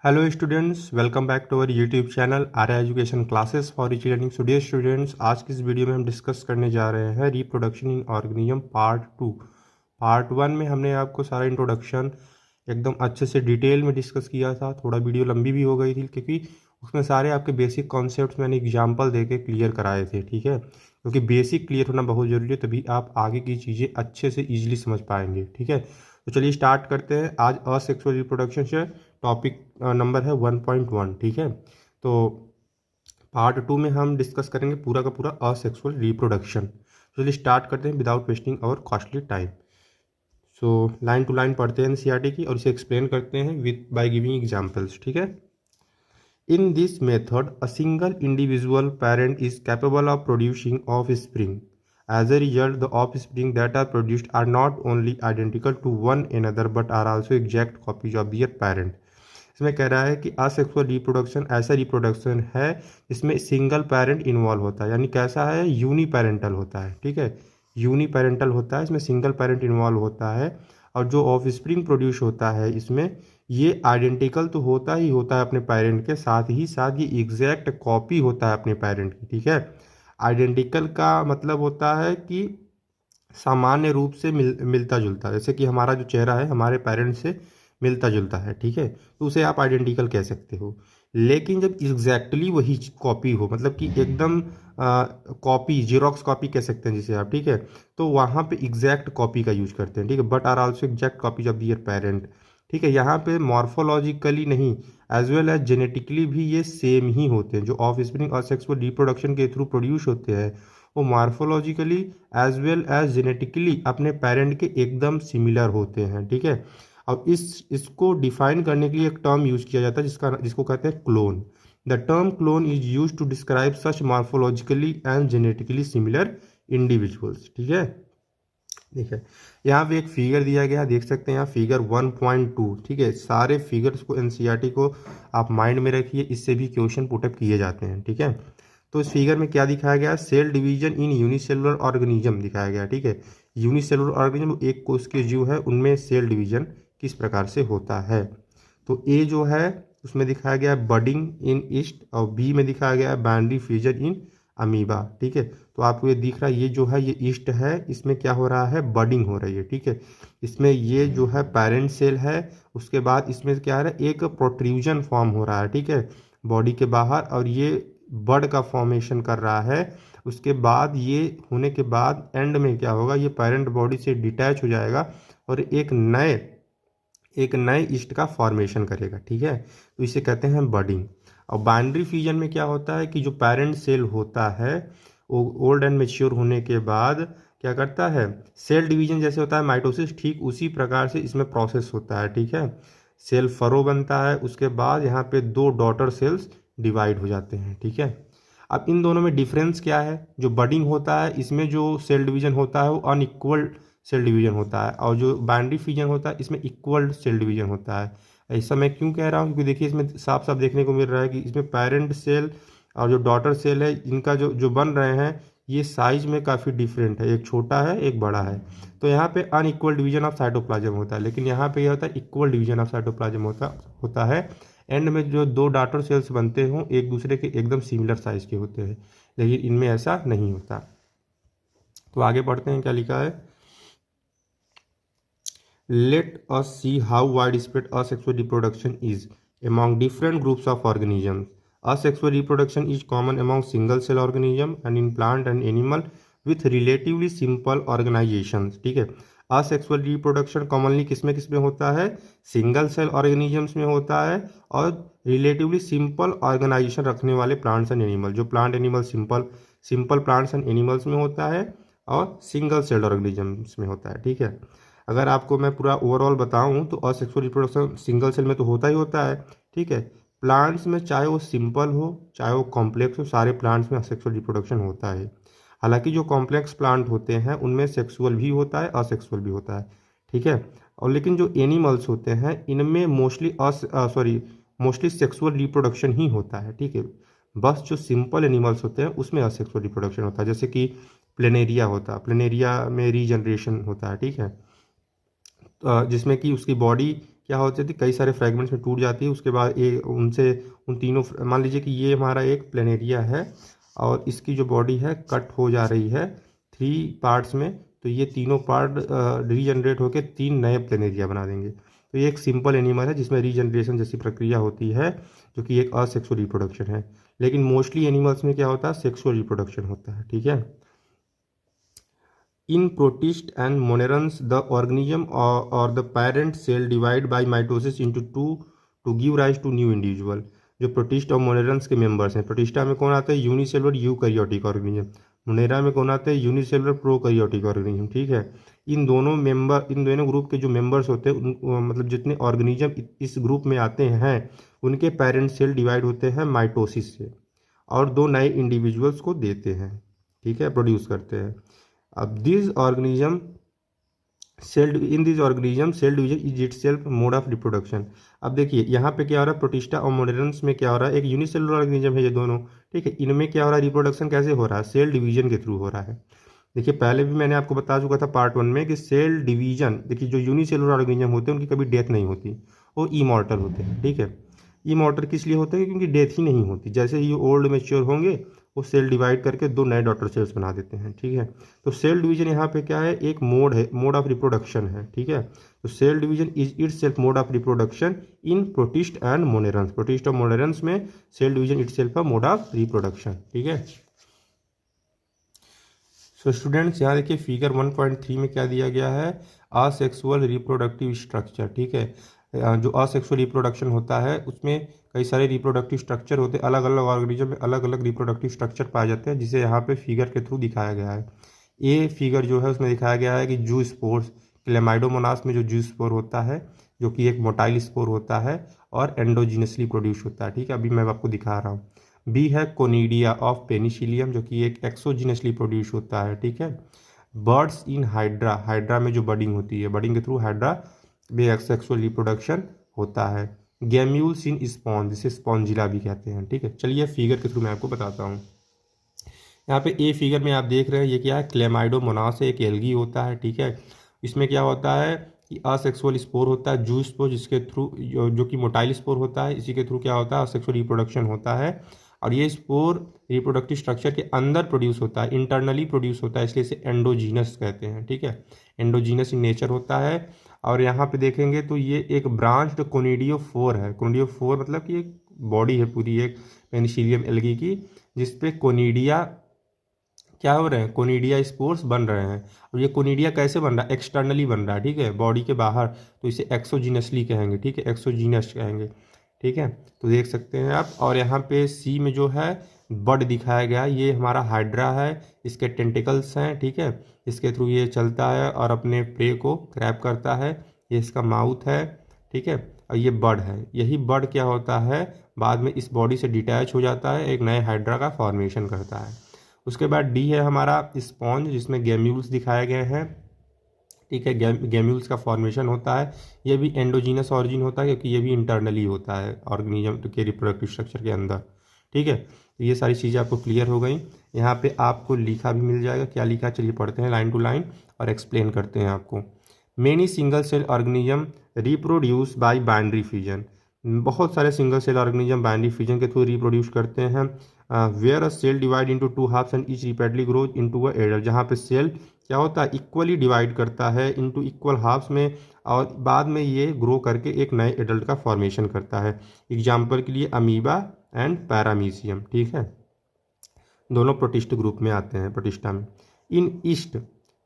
Hello students, welcome back to our YouTube channel Arya education classes for each learning. Today students, आज की इस video में हम discuss करने जा रहे हैं reproduction in organism part 2। Part 1 में हमने आपको सारा इंट्रोडक्शन एकदम अच्छे से डिटेल में डिस्कस किया था। थोड़ा वीडियो लंबी भी हो गई थी क्योंकि उसमें सारे आपके बेसिक कॉन्सेप्ट्स मैंने एग्जाम्पल दे के क्लियर कराए थे, ठीक है। क्योंकि बेसिक क्लियर होना बहुत ज़रूरी है, तभी आप आगे की चीज़ें अच्छे से ईजिली समझ पाएंगे, ठीक है। तो चलिए स्टार्ट करते हैं। आज असेक्सुअल रिप्रोडक्शन से टॉपिक नंबर है 1.1, ठीक है। तो पार्ट 2 में हम डिस्कस करेंगे पूरा का पूरा असेक्सुअल रिप्रोडक्शन। चलिए स्टार्ट करते हैं without wasting our costly time. So line to line पढ़ते हैं एनसीईआरटी की और इसे एक्सप्लेन करते हैं विद बाय गिविंग एग्जांपल्स, ठीक है। In this method, a single individual parent is capable of producing offspring. As a result, the offspring that are produced are not only identical to one another but are also exact copies of their parent. इसमें कह रहा है कि asexual reproduction ऐसा reproduction है जिसमें single parent involve होता है, यानी कैसा है, यूनी पेरेंटल होता है, ठीक है। यूनी पेरेंटल होता है, इसमें सिंगल पेरेंट इन्वॉल्व होता है। और जो ऑफस्प्रिंग प्रोड्यूस होता है इसमें ये आइडेंटिकल तो होता ही होता है अपने पेरेंट के, साथ ही साथ ये एग्जैक्ट कॉपी होता है अपने पेरेंट की, ठीक है। आइडेंटिकल का मतलब होता है कि सामान्य रूप से मिलता जुलता, जैसे कि हमारा जो चेहरा है हमारे पेरेंट से मिलता जुलता है, ठीक है, तो उसे आप आइडेंटिकल कह सकते हो। लेकिन जब एग्जैक्टली वही कॉपी हो, मतलब कि एकदम कॉपी, जीरोक्स कॉपी कह सकते हैं जिसे आप, ठीक है, तो वहाँ पे एग्जैक्ट कॉपी का यूज करते हैं, ठीक है। But are also exact copies of their parent, ठीक है। यहाँ पे मॉर्फोलॉजिकली नहीं, एज वेल एज जेनेटिकली भी ये सेम ही होते हैं। जो ऑफ स्प्रिंग और सेक्सुअल रिप्रोडक्शन के थ्रू प्रोड्यूस होते हैं वो morphologically as well as genetically अपने पेरेंट के एकदम सिमिलर होते हैं, ठीक है। अब इसको डिफाइन करने के लिए एक टर्म यूज किया जाता है जिसको कहते हैं clone. The term clone is use to describe such morphologically and genetically similar individuals, ठीक है। ठीक है, यहाँ पे एक फिगर दिया गया है, देख सकते हैं यहाँ फिगर 1.2, ठीक है। सारे फिगर्स को एनसीईआरटी को आप माइंड में रखिए, इससे भी क्वेश्चन पुटअप किए जाते हैं, ठीक है। तो इस फिगर में क्या दिखाया गया है, cell division in unicellular organism दिखाया गया है, ठीक है। यूनिसेलुलर ऑर्गेनिज्म, एक कोष के जीव है, उनमें सेल डिवीजन किस प्रकार से होता है। तो ए जो है उसमें दिखाया गया है बडिंग इन ईस्ट, और बी में दिखाया गया है बाइनरी फ्यूजन इन अमीबा, ठीक है। तो आपको ये दिख रहा है, ये जो है ये ईस्ट है, इसमें क्या हो रहा है, बडिंग हो रही है, ठीक है। इसमें ये जो है पेरेंट सेल है, उसके बाद इसमें क्या है, एक प्रोट्रूजन फॉर्म हो रहा है, ठीक है, बॉडी के बाहर, और ये बड का फॉर्मेशन कर रहा है। उसके बाद ये होने के बाद एंड में क्या होगा, ये पेरेंट बॉडी से डिटैच हो जाएगा और एक नए ईस्ट का फॉर्मेशन करेगा, ठीक है। तो इसे कहते हैं बडिंग। और बाइनरी फ्यूजन में क्या होता है कि जो पेरेंट सेल होता है वो ओल्ड एंड मेच्योर होने के बाद क्या करता है, सेल डिवीजन जैसे होता है माइटोसिस, ठीक उसी प्रकार से इसमें प्रोसेस होता है, ठीक है। सेल फरो बनता है, उसके बाद यहाँ पे दो डॉटर सेल्स डिवाइड हो जाते हैं, ठीक है। अब इन दोनों में डिफरेंस क्या है, जो बडिंग होता है इसमें जो सेल डिवीजन होता है वो अनइक्वल सेल डिवीजन होता है, और जो बाइनरी फ्यूजन होता है इसमें इक्वल सेल डिवीजन होता है। ऐसा मैं क्यों कह रहा हूँ, क्योंकि देखिए इसमें साफ साफ देखने को मिल रहा है कि इसमें पेरेंट सेल और जो डॉटर सेल है इनका जो बन रहे हैं ये साइज में काफ़ी डिफरेंट है, एक छोटा है एक बड़ा है। तो यहाँ पे अनइक्वल डिवीजन ऑफ साइटोप्लाज्म होता है, लेकिन यहाँ पे यह होता है इक्वल डिवीजन ऑफ साइटोप्लाज्म होता है। एंड में जो दो डॉटर सेल्स बनते हों एक दूसरे के एकदम सिमिलर साइज के होते हैं, लेकिन इनमें ऐसा नहीं होता। तो आगे बढ़ते हैं, क्या लिखा है, let us see how widespread asexual reproduction is among different groups of organisms. Asexual reproduction is common among single-cell organisms and in plant and animal with relatively simple organizations, ठीक है। असेक्सुअल रिप्रोडक्शन कॉमनली किसमें होता है, single cell organisms में होता है, और relatively simple organisation रखने वाले प्लांट्स एंड एनिमल, जो plant animal simple plants and animals में होता है और सिंगल सेल ऑर्गेनिजम्स में होता है, ठीक है। अगर आपको मैं पूरा ओवरऑल बताऊं तो असेक्सुअल रिप्रोडक्शन सिंगल सेल में तो होता ही होता है, ठीक है। प्लांट्स में चाहे वो सिंपल हो चाहे वो कॉम्प्लेक्स हो, सारे प्लांट्स में असेक्सुअल रिप्रोडक्शन होता है। हालांकि जो कॉम्प्लेक्स प्लांट होते हैं उनमें सेक्सुअल भी होता है असेक्सुअल भी होता है, ठीक है। और लेकिन जो एनिमल्स होते हैं इनमें मोस्टली सेक्सुअल रिप्रोडक्शन ही होता है, ठीक है। बस जो सिंपल एनिमल्स होते हैं उसमें असेक्सुअल रिप्रोडक्शन होता है, जैसे कि प्लेनेरिया होता है, प्लेनेरिया में रीजनरेशन होता है, ठीक है, जिसमें कि उसकी बॉडी क्या होती थी, कई सारे फ्रेगमेंट्स में टूट जाती है। उसके बाद उन तीनों, मान लीजिए कि ये हमारा एक प्लेनेरिया है और इसकी जो बॉडी है कट हो जा रही है 3 पार्ट्स में, तो ये तीनों पार्ट रीजनरेट होकर 3 नए प्लेनेरिया बना देंगे। तो ये एक सिंपल एनिमल है जिसमें रीजनरेशन जैसी प्रक्रिया होती है, जो कि एक असेक्सुअल रिप्रोडक्शन है। लेकिन मोस्टली एनिमल्स में क्या होता है, सेक्सुअल रिप्रोडक्शन होता है। ठीक है। In protists and monerans, the organism or the parent cell divide by mitosis into two to give rise to new individual। जो प्रोटिस्ट और मोनेरन्स के मेंबर्स हैं, प्रोटिस्टा में कौन आता है, यूनिसेलुलर यूकैरियोटिक ऑर्गेनिज्म, मोनेरा में कौन आता है, यूनिसेलुलर प्रोकैरियोटिक ऑर्गेनिज्म। ठीक है। इन दोनों ग्रुप के जो मेंबर्स होते हैं मतलब जितने ऑर्गेनिज्म इस ग्रुप में आते हैं उनके पेरेंट सेल डिवाइड होते हैं माइटोसिस से और 2 नए इंडिविजुअल्स को देते हैं। ठीक है, प्रोड्यूस करते हैं। अब this organism cell division is itself mode of reproduction. अब देखिए यहाँ पे क्या हो रहा है, प्रोटिस्टा और मोनेरन्स में क्या हो रहा है, एक यूनिसेलुलर ऑर्गेनिज्म है ये दोनों। ठीक है। इनमें क्या हो रहा है, रिप्रोडक्शन कैसे हो रहा है, सेल डिवीजन के थ्रू हो रहा है। देखिए पहले भी मैंने आपको बता चुका था पार्ट 1 में कि सेल डिवीजन, देखिए जो यूनिसेलुलर ऑर्गेनिज्म होते हैं उनकी कभी डेथ नहीं होती, वो इमॉर्टल होते हैं। ठीक है। इमॉर्टल किस लिए होते हैं, क्योंकि डेथ ही नहीं होती। जैसे ही ओल्ड मैच्योर होंगे वो सेल डिवाइड करके 2 नए डॉटर सेल्स बना देते हैं। ठीक है। तो सेल डिवीजन यहाँ पे क्या है, एक मोड है, मोड ऑफ रिप्रोडक्शन है। ठीक है। तो cell division is itself mode of reproduction in protist and monerans. Protist और मोनेरन्स में cell division itself mode of reproduction. ठीक है। सो स्टूडेंट्स यहाँ देखिए फिगर 1.3 में क्या दिया गया है, असेक्सुअल रिप्रोडक्टिव स्ट्रक्चर। ठीक है। जो असेक्सुअल रिप्रोडक्शन होता है उसमें कई सारे रिप्रोडक्टिव स्ट्रक्चर होते हैं, अलग अलग ऑर्गेनिज्म में अलग अलग रिप्रोडक्टिव स्ट्रक्चर पाए जाते हैं, जिसे यहाँ पे फिगर के थ्रू दिखाया गया है। ये फिगर जो है उसमें दिखाया गया है कि जू स्पोर्स, क्लेमाइडोमोनास में जो जू स्पोर होता है जो कि एक मोटाइल स्पोर होता है और एंडोजीनसली प्रोड्यूस होता है। ठीक है। अभी मैं आपको दिखा रहा हूँ। बी है कोनिडिया ऑफ पेनिसिलियम, जो कि एक एक्सोजीनसली प्रोड्यूस होता है। ठीक है। बर्ड्स इन हाइड्रा, हाइड्रा में जो बडिंग होती है, बडिंग के थ्रू हाइड्रा में सेक्सुअल रिप्रोडक्शन होता है। गैम्यूल्स इन स्पॉन्ज, जिसे स्पॉन्जिला भी कहते हैं। ठीक है। चलिए फिगर के थ्रू मैं आपको बताता हूँ। यहाँ पे ए फिगर में आप देख रहे हैं ये क्या है, क्लेमाइडोमोनास है, एक एल्गी होता है। ठीक है। इसमें क्या होता है कि असेक्सुअल स्पोर होता है, जू स्पोर, जिसके थ्रू जो कि मोटाइल स्पोर होता है, इसी के थ्रू क्या होता है, असेक्सुअल रिप्रोडक्शन होता है। और ये स्पोर रिप्रोडक्टिव स्ट्रक्चर के अंदर प्रोड्यूस होता है, इंटरनली प्रोड्यूस होता है, इसलिए इसे एंडोजीनस कहते हैं। ठीक है। एंडोजीनस इन नेचर होता है। और यहाँ पे देखेंगे तो ये एक ब्रांच्ड कोनिडियोफोर है। कोनिडियोफोर मतलब कि एक बॉडी है पूरी एक पेनिसिलियम एल्गी की, जिसपे कोनिडिया क्या हो रहे हैं, कोनिडिया स्पोर्स बन रहे हैं। और ये कोनिडिया कैसे बन रहा है, एक्सटर्नली बन रहा है। ठीक है, बॉडी के बाहर, तो इसे एक्सोजीनसली कहेंगे। ठीक है, एक्सोजीनस कहेंगे। ठीक है। तो देख सकते हैं आप। और यहाँ पे सी में जो है बड दिखाया गया, ये हमारा हाइड्रा है, इसके टेंटिकल्स हैं। ठीक है। इसके थ्रू ये चलता है और अपने प्रे को क्रैप करता है। ये इसका माउथ है। ठीक है। और ये बड है। यही बड क्या होता है, बाद में इस बॉडी से डिटैच हो जाता है, एक नए हाइड्रा का फॉर्मेशन करता है। उसके बाद डी है हमारा स्पॉन्ज, जिसमें गैम्यूल्स दिखाए गए हैं। ठीक है। गैम्यूल्स का फॉर्मेशन होता है। ये भी एंडोजीनस ऑरिजिन होता है, क्योंकि ये भी इंटरनली होता है ऑर्गेनिज्म के रिप्रोडक्टिव स्ट्रक्चर के अंदर। ठीक है। तो ये सारी चीज़ें आपको क्लियर हो गई। यहाँ पे आपको लिखा भी मिल जाएगा, क्या लिखा, चलिए पढ़ते हैं लाइन टू लाइन और एक्सप्लेन करते हैं आपको। Many single cell organism reproduce by binary fusion. बहुत सारे single cell organism binary fusion के थ्रू रिप्रोड्यूस करते हैं। Where a cell divide into 2 halves and each repeatedly grows into a adult, जहाँ पे सेल क्या होता है, इक्वली डिवाइड करता है इनटू इक्वल हाफ्स में, और बाद में ये ग्रो करके एक नए एडल्ट का फॉर्मेशन करता है। एग्जाम्पल के लिए अमीबा एंड पैरामीशियम। ठीक है। दोनों प्रोटिस्ट ग्रुप में आते हैं, प्रोटिस्टा में। In yeast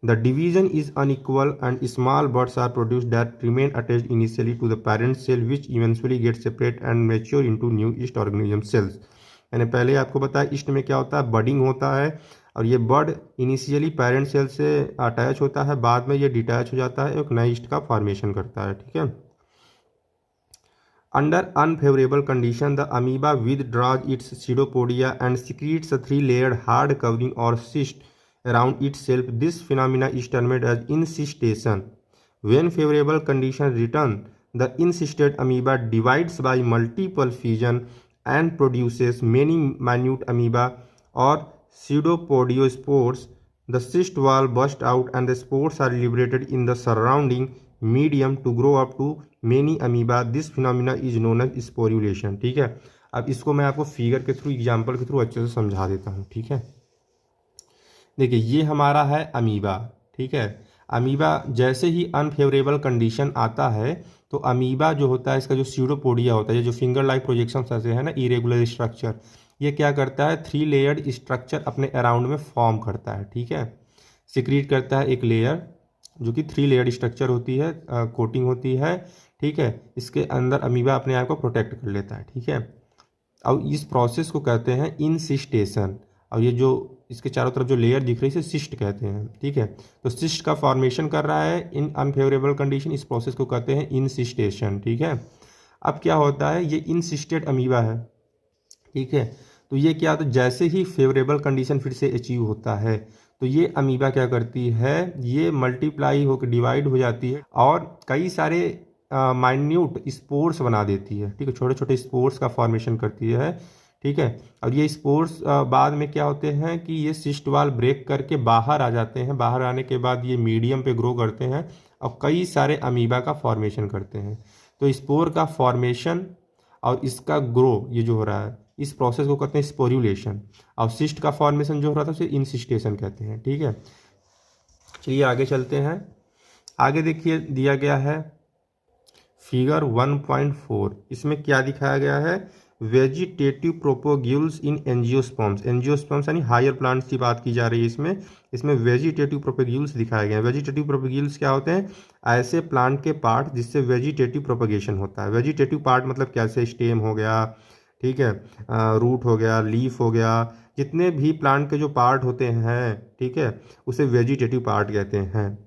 the division is unequal and small buds are produced that remain attached initially to the parent cell which eventually get separate and mature into new yeast organism cells. मैंने पहले आपको बताया east में क्या होता है, budding होता है, और ये बर्ड इनिशियली पेरेंट सेल से अटैच होता है, बाद में ये डिटैच हो जाता है, एक नए ईस्ट का फॉर्मेशन करता है। ठीक है। Under unfavorable condition, the amoeba withdraws its pseudopodia and secretes a 3-layered hard covering or cyst around itself. This phenomena is termed as incystation. When favorable conditions return, the encysted amoeba divides by multiple fission and produces many minute amoeba or pseudopodiospores. The cyst wall bursts out and the spores are liberated in the surrounding medium to grow up to many amoeba, this phenomena is known as sporulation. ठीक है, अब इसको मैं आपको figure के through, example के through अच्छे से समझा देता हूँ। ठीक है, देखिए ये हमारा है अमीबा। ठीक है, अमीबा जैसे ही अनफेवरेबल कंडीशन आता है तो अमीबा जो होता है, इसका जो स्यूडोपोडिया होता है, ये जो फिंगर लाइक प्रोजेक्शन ऐसे है ना, इरेगुलर स्ट्रक्चर, ये क्या करता है, 3 लेयर्ड स्ट्रक्चर अपने अराउंड में फॉर्म करता है। ठीक है, सिक्रीट करता है एक लेयर जो कि 3 लेयर्ड स्ट्रक्चर होती है, कोटिंग होती है। ठीक है, इसके अंदर अमीबा अपने आप को प्रोटेक्ट कर लेता है। ठीक है, अब इस प्रोसेस को कहते हैं इंसिस्टेशन। और ये जो इसके चारों तरफ जो लेयर दिख रही है इसे सिस्ट कहते हैं। ठीक है, तो सिस्ट का फॉर्मेशन कर रहा है इन अनफेवरेबल कंडीशन, इस प्रोसेस को कहते हैं इंसिस्टेशन। ठीक है, अब क्या होता है, ये इंसिस्टेड अमीबा है। ठीक है, तो ये क्या होता है, जैसे ही फेवरेबल कंडीशन फिर से अचीव होता है तो ये अमीबा क्या करती है, ये मल्टीप्लाई होकर डिवाइड हो जाती है और कई सारे माइन्यूट स्पोर्स बना देती है। ठीक है, छोटे छोटे स्पोर्स का फॉर्मेशन करती है। ठीक है, और ये स्पोर्स बाद में क्या होते हैं कि ये सिस्ट वाल ब्रेक करके बाहर आ जाते हैं। बाहर आने के बाद ये मीडियम पे ग्रो करते हैं और कई सारे अमीबा का फॉर्मेशन करते हैं। तो स्पोर का फॉर्मेशन और इसका ग्रो ये जो हो रहा है, इस प्रोसेस को कहते हैं स्पोरुलेशन। और सिस्ट का फॉर्मेशन जो हो रहा था उसे इंसिस्टेशन कहते हैं। ठीक है, चलिए आगे चलते हैं। आगे देखिए दिया गया है फिगर 1.4, इसमें क्या दिखाया गया है, वेजिटेटिव प्रोपोग्यूल्स इन एंजियोस्पर्म्स। एंजियोस्पर्म्स यानी हायर प्लांट्स की बात की जा रही है इसमें। इसमें वेजिटेटिव प्रोपोग्यूल्स दिखाए गए हैं। वेजिटेटिव प्रोपोग्यूल्स क्या होते हैं, ऐसे प्लांट के पार्ट जिससे वेजिटेटिव प्रोपोगेशन होता है। वेजिटेटिव पार्ट मतलब कैसे, स्टेम हो गया, ठीक है, रूट हो गया, लीफ हो गया, जितने भी प्लांट के जो पार्ट होते हैं, ठीक है, उसे वेजिटेटिव पार्ट कहते हैं।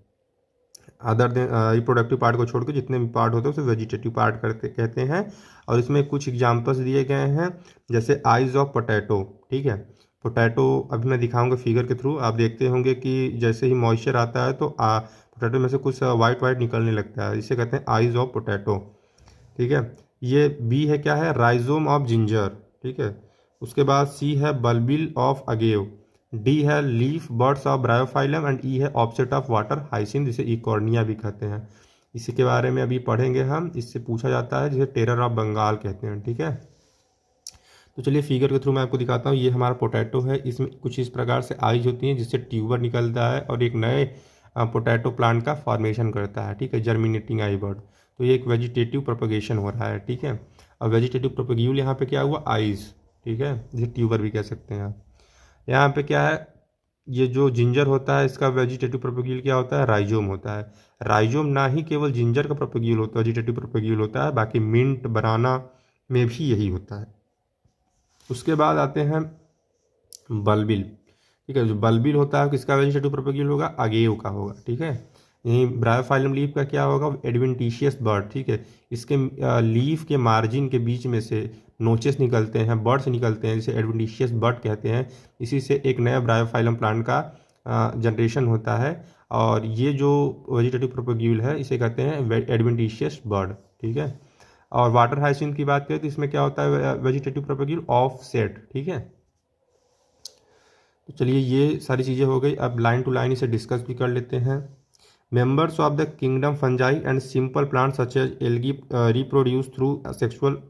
अदर देन रिप्रोडक्टिव पार्ट को छोड़ के जितने भी पार्ट होते हैं उसे वेजिटेटिव पार्ट करते कहते हैं। और इसमें कुछ एग्जांपल्स दिए गए हैं, जैसे आइज ऑफ पोटैटो। ठीक है, पोटैटो अभी मैं दिखाऊंगा फिगर के थ्रू, आप देखते होंगे कि जैसे ही मॉइस्चर आता है तो पोटैटो में से कुछ वाइट वाइट निकलने लगता है, इसे कहते हैं आइज ऑफ पोटैटो। ठीक है, ये बी है, क्या है, राइजोम ऑफ जिंजर। ठीक है, उसके बाद सी है बल्बिल ऑफ अगेव, डी है leaf buds of Bryophyllum and E है ऑब्सेट ऑफ वाटर हाइसिन, जिसे इकॉर्निया भी कहते हैं। इसी के बारे में अभी पढ़ेंगे हम, इससे पूछा जाता है, जिसे टेरर ऑफ बंगाल कहते हैं। ठीक है, तो चलिए फिगर के थ्रू मैं आपको दिखाता हूँ। ये हमारा पोटैटो है, इसमें कुछ इस प्रकार से आइज होती हैं जिससे ट्यूबर निकलता है और एक नए पोटैटो प्लांट का फॉर्मेशन करता है। ठीक है, जर्मिनेटिंग आई बर्ड। तो ये एक वेजिटेटिव प्रोपगेशन हो रहा है। ठीक है, और वेजिटेटिव प्रोपग्यूल यहाँ पे क्या हुआ, आइज। ठीक है, जिसे ट्यूबर भी कह सकते हैं आप। यहाँ पे क्या है, ये जो जिंजर होता है इसका वेजिटेटिव प्रोपग्यूल क्या होता है, राइजोम होता है। राइजोम ना ही केवल जिंजर का प्रोपग्यूल होता है, वेजिटेटिव प्रोपग्यूल होता है, बाकी मिंट बनाना में भी यही होता है। उसके बाद आते हैं बल्बिल। ठीक है, जो बल्बिल होता है किसका वेजिटेटिव प्रोपग्यूल होगा, अगेव का होगा। ठीक है, यही ब्रायोफाइलम लीफ का क्या होगा, एडवेंटिशियस बर्ड। ठीक है, इसके लीफ के मार्जिन के बीच में से नोचेस निकलते हैं, बर्ड्स निकलते हैं, जिसे एडवेंटिशियस बर्ड कहते हैं। इसी से एक नया ब्रायोफाइलम प्लांट का जनरेशन होता है। और ये जो वेजिटेटिव प्रोपग्यूल है इसे कहते हैं एडवेंटिशियस बर्ड। ठीक है, और वाटर हाइसिन की बात करें तो इसमें क्या होता है, वेजिटेटिव प्रोपग्यूल ऑफ सेट। ठीक है, तो चलिए ये सारी चीज़ें हो गई। अब लाइन टू लाइन इसे डिस्कस भी कर लेते हैं। Members of the kingdom fungi and simple plant such as algae reproduce through sexual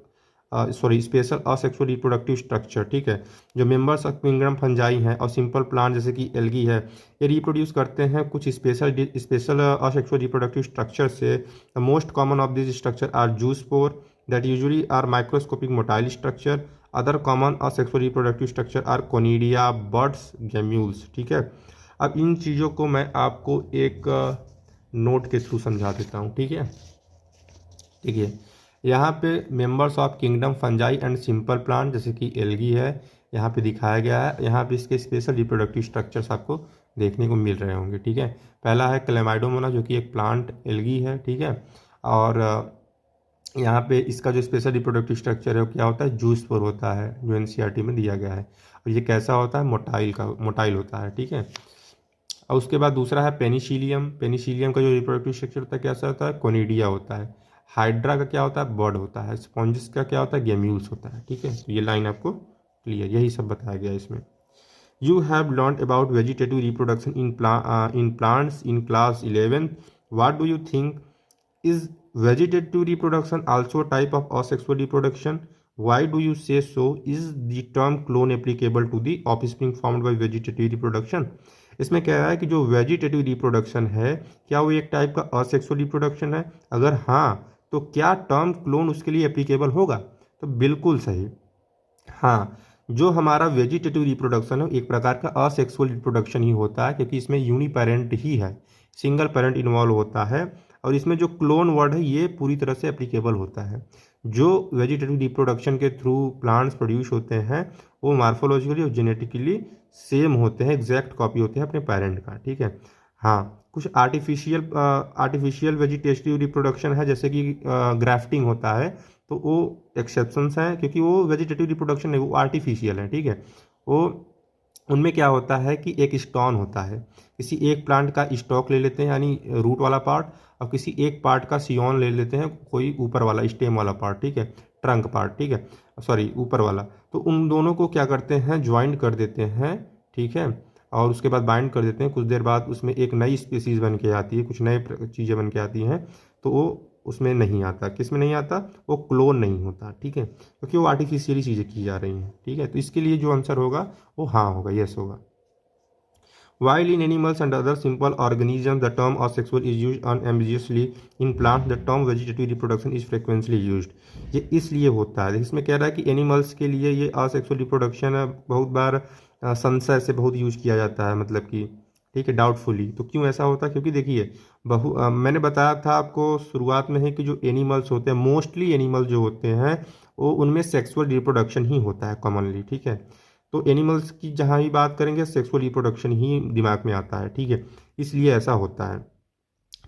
special asexual reproductive structure. ठीक है, जो मेंबर्स ऑफ किंगडम फंजाई हैं और सिंपल प्लांट जैसे कि एल्गी है, ये रिप्रोड्यूस करते हैं कुछ स्पेशल असेक्सुअल रिप्रोडक्टिव स्ट्रक्चर से। The most common of this structure are zoospores that usually are microscopic motile structure. Other common asexual reproductive structure are conidia, buds, gemmules. ठीक है, अब इन चीज़ों को मैं आपको एक नोट के थ्रू समझा देता हूँ। ठीक है, देखिए यहाँ पे members of kingdom fungi and simple plant जैसे कि एल्गी है, यहाँ पे दिखाया गया है। यहाँ पे इसके स्पेशल रिप्रोडक्टिव स्ट्रक्चर्स आपको देखने को मिल रहे होंगे। ठीक है, पहला है क्लेमाइडोमोना जो कि एक प्लांट एल्गी है। ठीक है, और यहाँ पे इसका जो स्पेशल रिप्रोडक्टिव स्ट्रक्चर है वो क्या होता है, जूस्पोर होता है, जो एनसीईआरटी में दिया गया है। और ये कैसा होता है, मोटाइल होता है। ठीक है, और उसके बाद दूसरा है पेनिसिलियम। पेनिसिलियम का जो रिप्रोडक्टिव स्ट्रक्चर होता है कैसा होता है, कोनिडिया होता है। हाइड्रा का क्या होता है, बर्ड होता है। स्पॉन्जिस का क्या होता है, गैम्यूल्स होता है। ठीक है, तो ये लाइन आपको क्लियर, यही सब बताया गया है इसमें। You have learn about vegetative reproduction in plants in class 11। What do you think is vegetative reproduction also type of asexual reproduction? Why do you say so? Is the term clone applicable to the offspring formed by vegetative reproduction? इसमें कह रहा है कि जो vegetative reproduction है क्या वो एक टाइप का असेक्सुअल रिप्रोडक्शन है? अगर हाँ तो क्या टर्म क्लोन उसके लिए एप्लीकेबल होगा? तो बिल्कुल सही, हाँ। जो हमारा वेजिटेटिव रिप्रोडक्शन है एक प्रकार का असेक्सुअल रिप्रोडक्शन ही होता है, क्योंकि इसमें यूनिपेरेंट ही है, सिंगल पेरेंट इन्वॉल्व होता है। और इसमें जो क्लोन वर्ड है ये पूरी तरह से एप्लीकेबल होता है। जो वेजिटेटिव रिप्रोडक्शन के थ्रू प्लांट्स प्रोड्यूस होते हैं वो मार्फोलॉजिकली और जेनेटिकली सेम होते हैं, एग्जैक्ट कॉपी होते हैं अपने पेरेंट का, ठीक है। हाँ, कुछ आर्टिफिशियल वेजिटेटिव रिप्रोडक्शन है, जैसे कि ग्राफ्टिंग होता है, तो वो एक्सेप्शंस हैं, क्योंकि वो वेजिटेटिव रिप्रोडक्शन नहीं, वो आर्टिफिशियल है, ठीक है। वो उनमें क्या होता है कि एक स्टॉन होता है, किसी एक प्लांट का स्टॉक ले लेते हैं यानी रूट वाला पार्ट, और किसी एक पार्ट का सियोन ले लेते हैं, कोई ऊपर वाला स्टेम वाला पार्ट, ठीक है, ट्रंक पार्ट, ठीक है, सॉरी ऊपर वाला। तो उन दोनों को क्या करते हैं, ज्वाइंट कर देते हैं, ठीक है, और उसके बाद बाइंड कर देते हैं। कुछ देर बाद उसमें एक नई स्पीसीज बन के आती है, कुछ नए चीज़ें बन के आती हैं, तो वो उसमें नहीं आता। किस में नहीं आता? वो क्लोन नहीं होता, ठीक है, क्योंकि वो आर्टिफिशियली चीज़ें की जा रही हैं, ठीक है। तो इसके लिए जो आंसर होगा वो हाँ होगा, यस होगा। While in animals and other simple organisms the term asexual is used unambiguously, in plants the term vegetative reproduction is frequently used। ये इसलिए होता है, इसमें कह रहा है कि एनिमल्स के लिए ये असेक्सुअल रिप्रोडक्शन बहुत बार संशय से बहुत यूज किया जाता है, मतलब कि ठीक है, डाउटफुली। तो क्यों ऐसा होता है? क्योंकि देखिए मैंने बताया था आपको शुरुआत में है कि जो एनिमल्स होते हैं, मोस्टली एनिमल्स जो होते हैं वो उनमें सेक्सुअल रिप्रोडक्शन ही होता है कॉमनली, ठीक है। तो एनिमल्स की जहाँ भी बात करेंगे सेक्सुअल रिप्रोडक्शन ही दिमाग में आता है, ठीक है, इसलिए ऐसा होता है,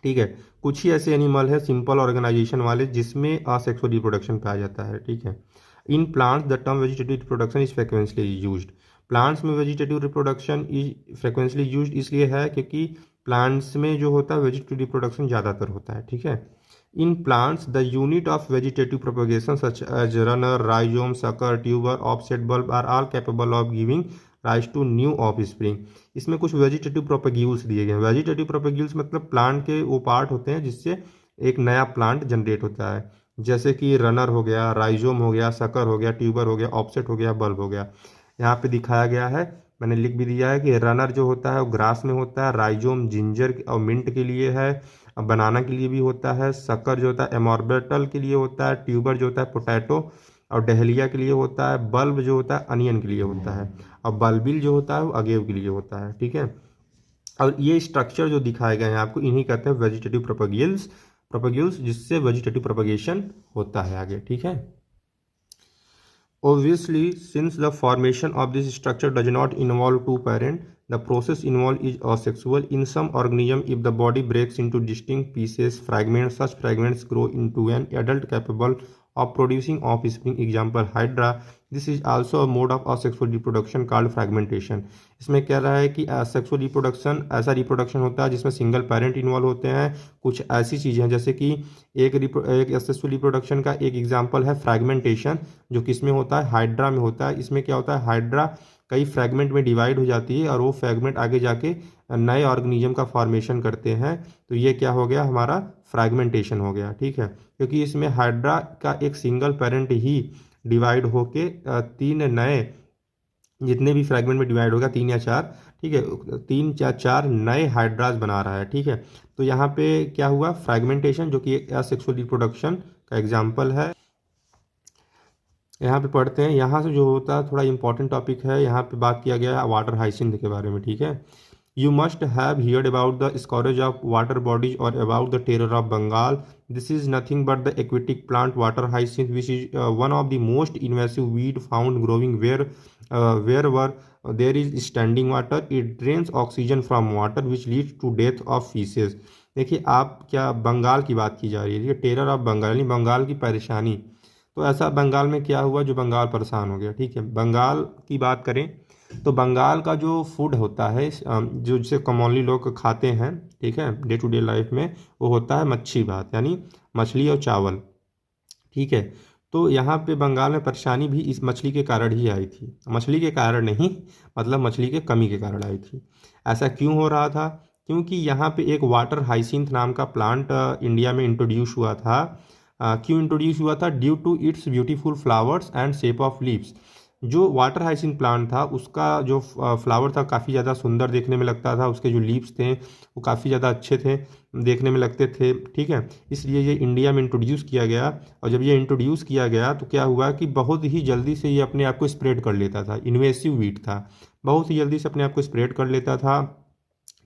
ठीक है। कुछ ही ऐसे एनिमल है सिंपल ऑर्गेनाइजेशन वाले जिसमें असेक्सुअल रिप्रोडक्शन पाया जाता है, ठीक है। In plants the term vegetative reproduction is frequently used. Plants में vegetative reproduction is frequently used इसलिए है क्योंकि प्लांट्स में जो होता है वेजिटेटिव रिप्रोडक्शन ज़्यादातर होता है, ठीक है। In plants, the unit of vegetative propagation such as runner, rhizome, sucker, tuber, offset bulb are all capable of giving rise to new offspring। इसमें कुछ वेजिटेटिव प्रोपेग्यूल्स दिए गए हैं। वेजिटेटिव प्रोपेग्यूल्स मतलब प्लांट के वो पार्ट होते हैं जिससे एक नया प्लांट जनरेट होता है, जैसे कि रनर हो गया, राइजोम हो गया, सकर हो गया, ट्यूबर हो गया, ऑफसेट हो गया, बल्ब हो गया। यहाँ पे दिखाया गया है, मैंने लिख भी दिया है कि रनर जो होता है वो ग्रास में होता है, राइजोम जिंजर और मिंट के लिए है, बनाना के लिए भी होता है, शक्कर जो होता है एमॉर्बिटल के लिए होता है, ट्यूबर जो होता है पोटैटो और डहलिया के लिए होता है, बल्ब जो होता है अनियन के लिए होता है, और बल्बिल जो होता है वो अगेव के लिए होता है, ठीक है। और ये स्ट्रक्चर जो दिखाए गए हैं आपको इन्हीं कहते हैं वेजिटेटिव प्रोपेग्यूल्स जिससे वेजिटेटिव प्रोपगेशन होता है आगे, ठीक है। Obviously, since the formation of this structure does not involve two parents, the process involved is asexual. In some organisms, if the body breaks into distinct pieces, fragments, such fragments grow into an adult capable of producing offspring. Example, Hydra. This is also a mode of asexual reproduction called fragmentation. इसमें कह रहा है कि asexual reproduction ऐसा reproduction होता है जिसमें single parent involve होते हैं। कुछ ऐसी चीज़ें हैं जैसे कि एक asexual रिप्रोडक्शन का एक एग्जांपल है फ्रैगमेंटेशन, जो किस में होता है? हाइड्रा में होता है। इसमें क्या होता है? हाइड्रा कई फ्रैगमेंट में डिवाइड हो जाती है और वो फ्रैगमेंट आगे जाके नए ऑर्गेनिज्म का फॉर्मेशन करते हैं, तो ये क्या हो गया? हमारा फ्रैगमेंटेशन हो गया, ठीक है। क्योंकि इसमें हाइड्रा का एक सिंगल पेरेंट ही डिवाइड होके तीन नए, जितने भी फ्रैगमेंट में डिवाइड होगा 3 या 4, ठीक है, 3 या 4 नए हाइड्रास बना रहा है, ठीक है। तो यहाँ पे क्या हुआ? फ्रैगमेंटेशन, जो कि असेक्सुअल रिप्रोडक्शन का एग्जाम्पल है। यहाँ पे पढ़ते हैं, यहाँ से जो होता है थोड़ा इंपॉर्टेंट टॉपिक है, यहाँ पे बात किया गया है वाटर हाइसिंथ के बारे में, ठीक है। You must have heard about the scourge of water bodies or about the terror of Bengal. This is nothing but the aquatic plant water hyacinth, which is one of the most invasive weed found growing wherever there is standing water. It drains oxygen from water, which leads to death of fishes. देखिए, आप क्या बंगाल की बात की जा रही है, terror of Bengal यानी बंगाल की परेशानी। तो ऐसा बंगाल में क्या हुआ जो बंगाल परेशान हो गया, ठीक है। बंगाल की बात करें तो बंगाल का जो फूड होता है, जो जिसे कॉमनली लोग खाते हैं, ठीक है, डे टू डे लाइफ में, वो होता है मच्छी भात यानी मछली और चावल, ठीक है। तो यहाँ पे बंगाल में परेशानी भी इस मछली के कारण ही आई थी। मछली के कारण नहीं, मतलब मछली के कमी के कारण आई थी। ऐसा क्यों हो रहा था? क्योंकि यहाँ पे एक वाटर हाइसिंथ नाम का प्लांट इंडिया में इंट्रोड्यूस हुआ था। क्यों इंट्रोड्यूस हुआ था? Due to its beautiful flowers and shape of leaves. जो वाटर हाइसिंथ प्लांट था उसका जो फ्लावर था काफ़ी ज़्यादा सुंदर देखने में लगता था, उसके जो लीव्स थे वो काफ़ी ज़्यादा अच्छे थे, देखने में लगते थे, ठीक है। इसलिए ये इंडिया में इंट्रोड्यूस किया गया, और जब ये इंट्रोड्यूस किया गया तो क्या हुआ कि बहुत ही जल्दी से ये अपने आप को स्प्रेड कर लेता था। इन्वेसिव वीड था, बहुत ही जल्दी से अपने आप को स्प्रेड कर लेता था,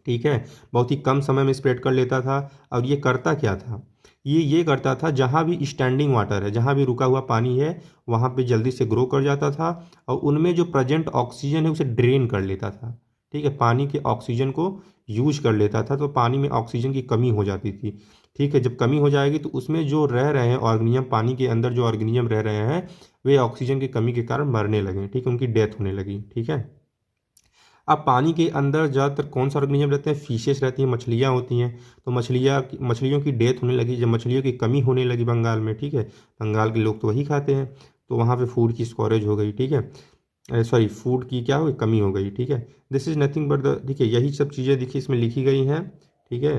ठीक है, बहुत ही कम समय में स्प्रेड कर लेता था। और ये करता क्या था? ये करता था जहाँ भी स्टैंडिंग वाटर है, जहाँ भी रुका हुआ पानी है, वहाँ पे जल्दी से ग्रो कर जाता था, और उनमें जो प्रेजेंट ऑक्सीजन है उसे ड्रेन कर लेता था, ठीक है, पानी के ऑक्सीजन को यूज कर लेता था, तो पानी में ऑक्सीजन की कमी हो जाती थी, ठीक है। जब कमी हो जाएगी तो उसमें जो रह रहे हैं ऑर्गेनिज्म, पानी के अंदर जो ऑर्गेनिज्म रह रहे हैं, वे ऑक्सीजन की कमी के कारण मरने लगे, ठीक है, उनकी डेथ होने लगी, ठीक है। अब पानी के अंदर ज़्यादातर कौन सा ऑर्गेनिज्म रहते हैं? फिशेस रहती हैं, मछलियाँ होती हैं। तो मछलियों की डेथ होने लगी, जब मछलियों की कमी होने लगी बंगाल में, ठीक है, बंगाल के लोग तो वही खाते हैं, तो वहाँ पे फूड की स्टोरेज हो गई, ठीक है, सॉरी, फूड की क्या हो गई? कमी हो गई, ठीक है। This is nothing but the, ठीक है, यही सब चीज़ें देखिए इसमें लिखी गई हैं, ठीक है।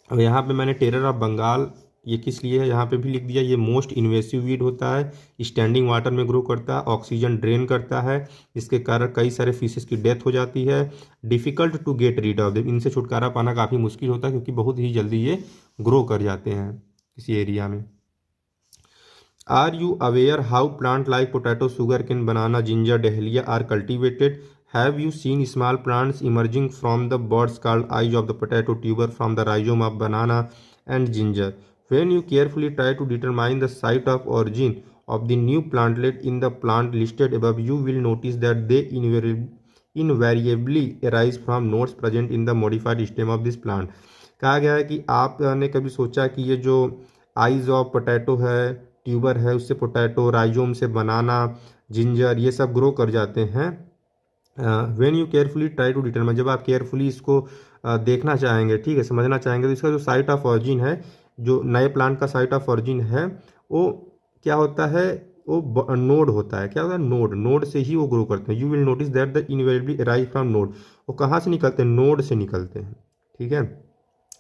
अब यहाँ पे मैंने टेरर ऑफ बंगाल ये किस लिए है यहाँ पे भी लिख दिया। ये मोस्ट इन्वेसिव वीड होता है, स्टैंडिंग वाटर में ग्रो करता है, ऑक्सीजन ड्रेन करता है, इसके कारण कई सारे फिशेस की डेथ हो जाती है। Difficult to get rid of them, इनसे छुटकारा पाना काफ़ी मुश्किल होता है क्योंकि बहुत ही जल्दी ये ग्रो कर जाते हैं किसी एरिया में। Are you aware how plant like potato, sugar cane, banana, ginger, dahlia are cultivated? Have you seen small plants emerging from the buds called eyes of the potato tuber from the rhizome of banana and ginger? When you carefully try to determine the site of origin of the new plantlet in the plant listed above, you will notice that they invariably arise from nodes present in the modified stem of this plant. कहा गया है कि आपने कभी सोचा कि ये जो आइज ऑफ पोटैटो है, ट्यूबर है, उससे पोटैटो, राइजोम से बनाना, जिंजर, ये सब ग्रो कर जाते हैं। When you carefully try to determine, जब आप केयरफुली इसको देखना चाहेंगे, ठीक है, समझना चाहेंगे, तो इसका जो साइट ऑफ ऑरिजिन है, जो नए प्लांट का साइट ऑफ ऑरिजिन है, वो क्या होता है? वो नोड होता है। क्या होता है? नोड। नोड से ही वो ग्रो करते हैं। You will notice that the invariably arise from node. वो कहाँ से निकलते हैं? नोड से निकलते हैं, ठीक है।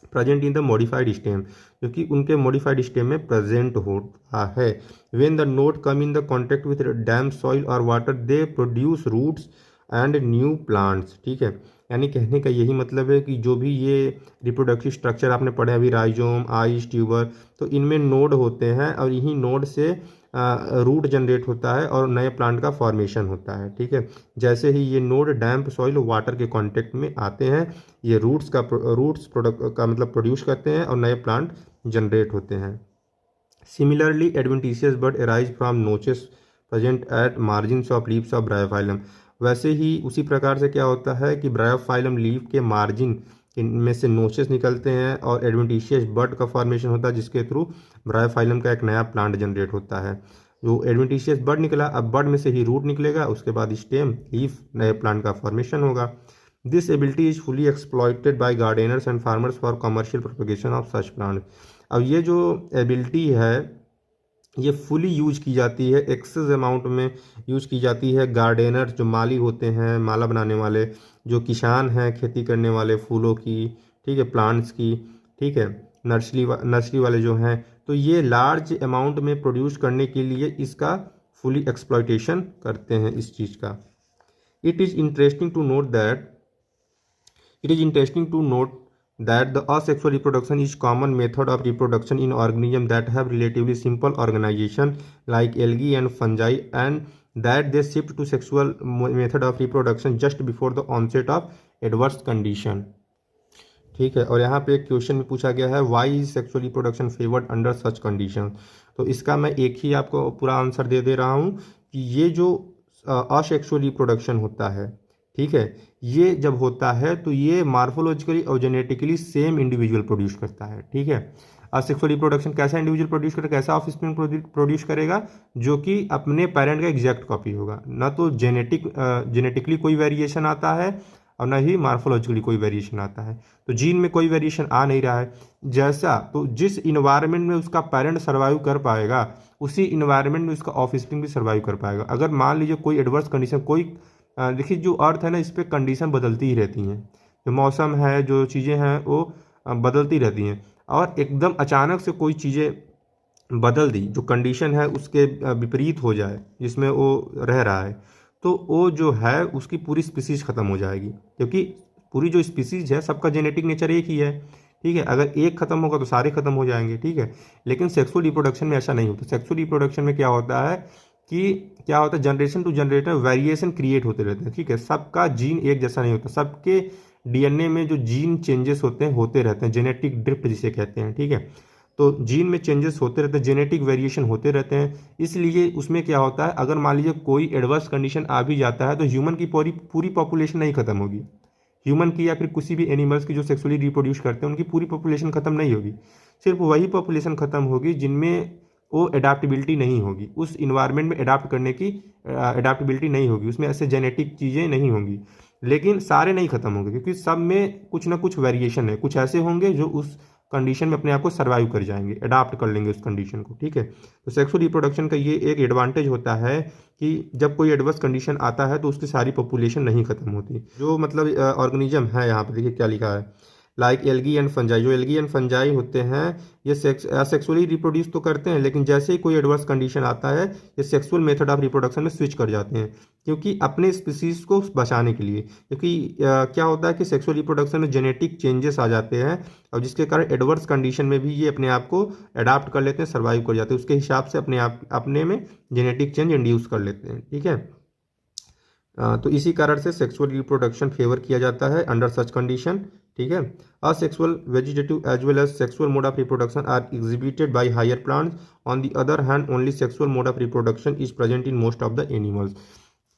Present in the modified stem, जो कि उनके मॉडिफाइड स्टेम में प्रेजेंट होता है। When the node come in the contact with damp soil और water, they produce roots and new plants, ठीक है। यानी कहने का यही मतलब है कि जो भी ये रिप्रोडक्टिव स्ट्रक्चर आपने पढ़े अभी, राइजोम, आइस, ट्यूबर, तो इनमें नोड होते हैं और यही नोड से रूट जनरेट होता है और नए प्लांट का फॉर्मेशन होता है, ठीक है। जैसे ही ये नोड डैम्प सॉइल वाटर के कांटेक्ट में आते हैं, ये रूट्स प्रोडक्ट का मतलब प्रोड्यूस करते हैं और नए प्लांट जनरेट होते हैं। Similarly adventitious bud arise from notches present at margins of leaves of bryophyllum. वैसे ही उसी प्रकार से क्या होता है कि ब्रायोफाइलम लीफ के मार्जिन में से नोचेस निकलते हैं और एडवेंटिशियस बड का फॉर्मेशन होता है, जिसके थ्रू ब्रायोफाइलम का एक नया प्लांट जनरेट होता है। जो एडवेंटिशियस बड निकला, अब बड में से ही रूट निकलेगा, उसके बाद स्टेम, लीफ, नए प्लांट का फॉर्मेशन होगा। This ability is fully exploited bye Gardner's and farmers for commercial propagation of such plant. अब ये जो एबिलिटी है ये फुली यूज की जाती है, एक्सेस अमाउंट में यूज की जाती है। गार्डनर जो माली होते हैं, माला बनाने वाले, जो किसान हैं, खेती करने वाले फूलों की, ठीक है, प्लांट्स की, ठीक है, नर्सरी वाले जो हैं, तो ये लार्ज अमाउंट में प्रोड्यूस करने के लिए इसका फुली एक्सप्लॉइटेशन करते हैं इस चीज़ का। It is interesting to note that the asexual reproduction is common method of reproduction in organisms that have relatively simple organization like algae and fungi, and that they shift to sexual method of reproduction just before the onset of adverse condition, ठीक है। और यहाँ पे एक question में पूछा गया है, why is sexual reproduction favoured under such condition. तो इसका मैं एक ही आपको पूरा आंसर दे रहा हूँ कि ये जो असेक्सुअल रिप्रोडक्शन होता है, ठीक है, ये जब होता है तो ये मार्फोलॉजिकली और जेनेटिकली सेम इंडिविजुअल प्रोड्यूस करता है, ठीक है। असेक्सुअल रिप्रोडक्शन कैसा इंडिविजुअल प्रोड्यूस करेगा, कैसा ऑफस्प्रिंग प्रोड्यूस करेगा? जो कि अपने पेरेंट का एग्जैक्ट कॉपी होगा। ना तो जेनेटिकली कोई वेरिएशन आता है और ना ही मार्फोलॉजिकली कोई वेरिएशन आता है। तो जीन में कोई वेरिएशन आ नहीं रहा है, जैसा तो जिस इन्वायरमेंट में उसका पेरेंट सर्वाइव कर पाएगा, उसी इन्वायरमेंट में उसका ऑफस्प्रिंग भी सर्वाइव कर पाएगा। अगर मान लीजिए कोई एडवर्स कंडीशन, कोई देखिए जो अर्थ है ना, इस पर कंडीशन बदलती ही रहती हैं। जो मौसम है, जो चीज़ें हैं वो बदलती रहती हैं, और एकदम अचानक से कोई चीज़ें बदल दी, जो कंडीशन है उसके विपरीत हो जाए जिसमें वो रह रहा है, तो वो जो है उसकी पूरी स्पीसीज ख़त्म हो जाएगी, क्योंकि पूरी जो स्पीसीज है सबका जेनेटिक नेचर एक ही है, ठीक है। अगर एक ख़त्म होगा तो सारे ख़त्म हो जाएंगे, ठीक है। लेकिन सेक्सुअल रिप्रोडक्शन में ऐसा नहीं होता। सेक्सुअल रिप्रोडक्शन में क्या होता है कि generation to generation variation create होते रहते हैं, ठीक है। सबका जीन एक जैसा नहीं होता, सबके डीएनए में जो जीन चेंजेस होते रहते हैं, जेनेटिक ड्रिफ्ट जिसे कहते हैं, ठीक है। तो जीन में चेंजेस होते रहते हैं, जेनेटिक वेरिएशन होते रहते हैं। इसलिए उसमें क्या होता है, अगर मान लीजिए कोई एडवर्स कंडीशन आ भी जाता है तो ह्यूमन की पूरी पॉपुलेशन नहीं खत्म होगी। ह्यूमन की या फिर किसी भी एनिमल्स की जो सेक्सुअली रिप्रोड्यूस करते हैं उनकी पूरी पॉपुलेशन खत्म नहीं होगी। सिर्फ वही पॉपुलेशन खत्म होगी जिनमें वो एडाप्टेबिलिटी नहीं होगी, उस इन्वायरमेंट में एडाप्ट करने की एडाप्टेबिलिटी नहीं होगी, उसमें ऐसे जेनेटिक चीज़ें नहीं होंगी। लेकिन सारे नहीं खत्म होंगे, क्योंकि सब में कुछ ना कुछ वेरिएशन है, कुछ ऐसे होंगे जो उस कंडीशन में अपने आप को सर्वाइव कर जाएंगे, अडाप्ट कर लेंगे उस कंडीशन को, ठीक है। तो सेक्सुअल रिप्रोडक्शन का ये एक एडवांटेज होता है कि जब कोई एडवर्स कंडीशन आता है तो उसकी सारी पॉपुलेशन नहीं खत्म होती। जो मतलब ऑर्गेनिज्म है, यहाँ पे देखिए क्या लिखा है, लाइक एल्गी एंड फंजाई। जो एल्गी एंड फंजाई होते हैं ये सेक्सुअली रिप्रोड्यूस तो करते हैं, लेकिन जैसे ही कोई एडवर्स कंडीशन आता है ये सेक्सुअल मेथड ऑफ रिप्रोडक्शन में स्विच कर जाते हैं, क्योंकि अपने स्पीसीज को बचाने के लिए। क्योंकि क्या होता है कि सेक्सुअल रिप्रोडक्शन में जेनेटिक चेंजेस आ जाते हैं, और जिसके कारण एडवर्स कंडीशन में भी ये अपने आप को अडाप्ट कर लेते हैं, सर्वाइव कर जाते हैं, उसके हिसाब से अपने में जेनेटिक चेंज इंड्यूस कर लेते हैं, ठीक है। तो इसी कारण से सेक्सुअल रिप्रोडक्शन फेवर किया जाता है अंडर सच कंडीशन, ठीक है। Asexual vegetative as well as sexual mode of reproduction are exhibited by higher plants. On the other hand only sexual mode of reproduction is present in most of the animals,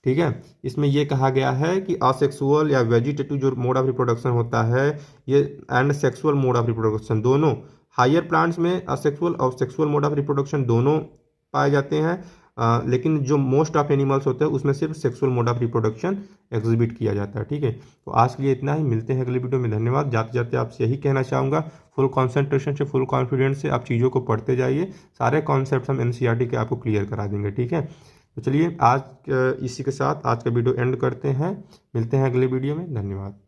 ठीक है। इसमें यह कहा गया है कि असेक्सुअल या vegetative जो मोड ऑफ रिप्रोडक्शन होता है ये and sexual mode of reproduction दोनों, हायर प्लांट्स में असेक्सुअल और सेक्सुअल मोड ऑफ रिप्रोडक्शन दोनों पाए जाते हैं, लेकिन जो मोस्ट ऑफ एनिमल्स होते हैं उसमें सिर्फ sexual mode of reproduction exhibit किया जाता है, ठीक है। तो आज के लिए इतना ही, मिलते हैं अगले वीडियो में। धन्यवाद। जाते जाते आपसे यही कहना चाहूँगा, फुल कॉन्सेंट्रेशन से, फुल कॉन्फिडेंस से आप चीज़ों को पढ़ते जाइए, सारे कॉन्सेप्ट हम एनसीईआरटी के आपको क्लियर करा देंगे, ठीक है। तो चलिए आज इसी के साथ आज का वीडियो एंड करते हैं, मिलते हैं अगले वीडियो में। धन्यवाद।